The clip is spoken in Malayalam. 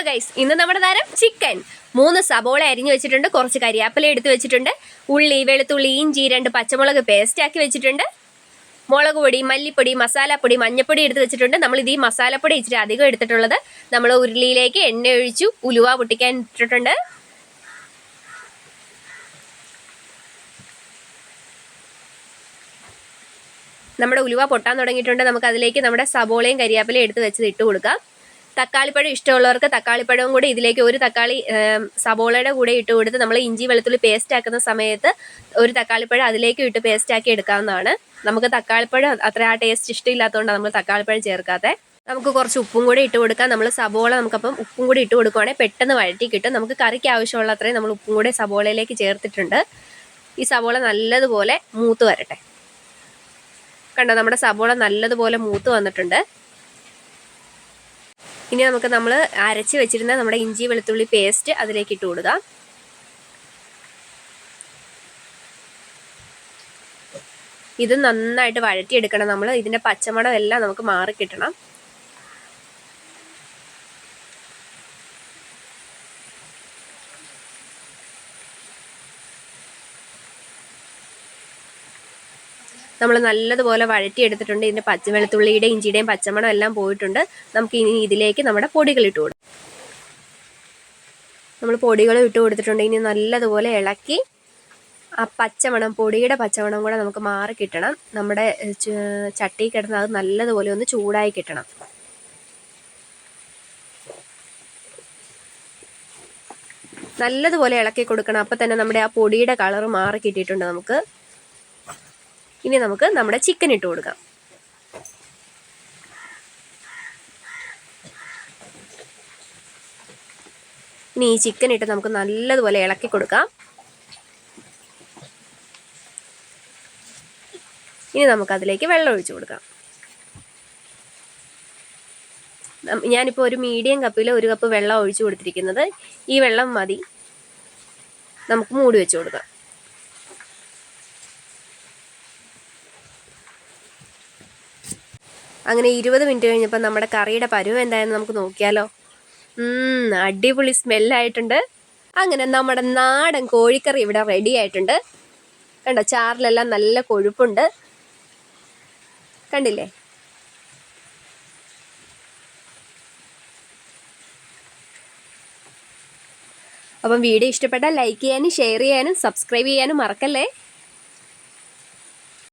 ഗൈസ്, ഇന്ന് നമ്മുടെ താരം ചിക്കൻ. 3 സബോള അരിഞ്ഞു വെച്ചിട്ടുണ്ട്, കുറച്ച് കരിയാപ്പില എടുത്ത് വെച്ചിട്ടുണ്ട്, ഉള്ളി, വെളുത്തുള്ളി, ഇഞ്ചി, 2 പച്ചമുളക് പേസ്റ്റ് ആക്കി വെച്ചിട്ടുണ്ട്, മുളക് പൊടി, മല്ലിപ്പൊടി, മസാലപ്പൊടി, മഞ്ഞപ്പൊടി എടുത്ത് വെച്ചിട്ടുണ്ട്. നമ്മൾ ഇത് ഈ മസാലപ്പൊടി ഇച്ചിരി അധികം എടുത്തിട്ടുള്ളത്. നമ്മൾ ഉരുളിയിലേക്ക് എണ്ണ ഒഴിച്ചു ഉലുവ പൊട്ടിക്കാൻ ഇട്ടിട്ടുണ്ട്. നമ്മുടെ ഉലുവ പൊട്ടാൻ തുടങ്ങിയിട്ടുണ്ട്. നമുക്ക് അതിലേക്ക് നമ്മുടെ സബോളയും കരിയാപ്പിലയും എടുത്ത് വെച്ചത് ഇട്ട് കൊടുക്കാം. തക്കാളിപ്പഴം ഇഷ്ടമുള്ളവർക്ക് തക്കാളിപ്പഴവും കൂടി ഇതിലേക്ക് ഒരു തക്കാളി സബോളയുടെ കൂടെ ഇട്ട് കൊടുത്ത് നമ്മൾ ഇഞ്ചി വെളുത്തുള്ളി പേസ്റ്റ് ആക്കുന്ന സമയത്ത് ഒരു തക്കാളിപ്പഴം അതിലേക്ക് ഇട്ട് പേസ്റ്റ് ആക്കി എടുക്കാവുന്നതാണ്. നമുക്ക് തക്കാളിപ്പഴം അത്ര ആ ടേസ്റ്റ് ഇഷ്ടമില്ലാത്തതുകൊണ്ടാണ് നമ്മൾ തക്കാളിപ്പഴം ചേർക്കാതെ. നമുക്ക് കുറച്ച് ഉപ്പും കൂടി ഇട്ട് കൊടുക്കാം. നമ്മൾ സബോള നമുക്കപ്പം ഉപ്പും കൂടി ഇട്ട് കൊടുക്കുവാണെങ്കിൽ പെട്ടെന്ന് വഴറ്റി കിട്ടും. നമുക്ക് കറിക്ക് ആവശ്യമുള്ള അത്രയും നമ്മൾ ഉപ്പും കൂടി സബോളയിലേക്ക് ചേർത്തിട്ടുണ്ട്. ഈ സബോള നല്ലതുപോലെ മൂത്ത് വരട്ടെ. കണ്ടോ, നമ്മുടെ സബോള നല്ലതുപോലെ മൂത്ത് വന്നിട്ടുണ്ട്. ഇനി നമുക്ക് നമ്മൾ അരച്ച് വെച്ചിരുന്ന നമ്മുടെ ഇഞ്ചി വെളുത്തുള്ളി പേസ്റ്റ് അതിലേക്ക് ഇട്ട് കൊടുക്കാം. ഇത് നന്നായിട്ട് വഴറ്റിയെടുക്കണം. നമ്മൾ ഇതിൻ്റെ പച്ചമണം എല്ലാം നമുക്ക് മാറി കിട്ടണം. നമ്മൾ നല്ലതുപോലെ വഴറ്റിയെടുത്തിട്ടുണ്ട്. ഇതിൻ്റെ വെളുത്തുള്ളിയുടെയും ഇഞ്ചിയുടെയും പച്ചമണം എല്ലാം പോയിട്ടുണ്ട്. നമുക്ക് ഇനി ഇതിലേക്ക് നമ്മുടെ പൊടികൾ ഇട്ട് കൊടുക്കാം. നമ്മൾ പൊടികൾ ഇട്ട് കൊടുത്തിട്ടുണ്ട്. ഇനി നല്ലതുപോലെ ഇളക്കി ആ പച്ചമണം, പൊടിയുടെ പച്ചമണം കൂടെ നമുക്ക് മാറി കിട്ടണം. നമ്മുടെ ചട്ടി കിടന്ന് അത് നല്ലതുപോലെ ഒന്ന് ചൂടായി കിട്ടണം. നല്ലതുപോലെ ഇളക്കി കൊടുക്കണം. അപ്പം തന്നെ നമ്മുടെ ആ പൊടിയുടെ കളറ് മാറി കിട്ടിയിട്ടുണ്ട്. ഇനി നമുക്ക് നമ്മുടെ ചിക്കൻ ഇട്ട് കൊടുക്കാം. ഇനി ഈ ചിക്കൻ ഇട്ട് നമുക്ക് നല്ലതുപോലെ ഇളക്കി കൊടുക്കാം. ഇനി നമുക്കതിലേക്ക് വെള്ളം ഒഴിച്ചു കൊടുക്കാം. ഞാനിപ്പോൾ ഒരു മീഡിയം കപ്പിൽ 1 കപ്പ് വെള്ളം ഒഴിച്ചു കൊടുത്തിരിക്കുന്നത്. ഈ വെള്ളം മതി. നമുക്ക് മൂടി വെച്ച് കൊടുക്കാം. അങ്ങനെ 20 മിനിറ്റ് കഴിഞ്ഞപ്പോൾ നമ്മുടെ കറിയുടെ പരുവം എന്തായെന്ന് നമുക്ക് നോക്കിയാലോ. അടിപൊളി സ്മെല്ലായിട്ടുണ്ട്. അങ്ങനെ നമ്മുടെ നാടൻ കോഴിക്കറി ഇവിടെ റെഡി ആയിട്ടുണ്ട്. കണ്ടോ, ചാറിലെല്ലാം നല്ല കൊഴുപ്പുണ്ട്. കണ്ടില്ലേ? അപ്പം വീഡിയോ ഇഷ്ടപ്പെട്ടാൽ ലൈക്ക് ചെയ്യാനും ഷെയർ ചെയ്യാനും സബ്സ്ക്രൈബ് ചെയ്യാനും മറക്കല്ലേ.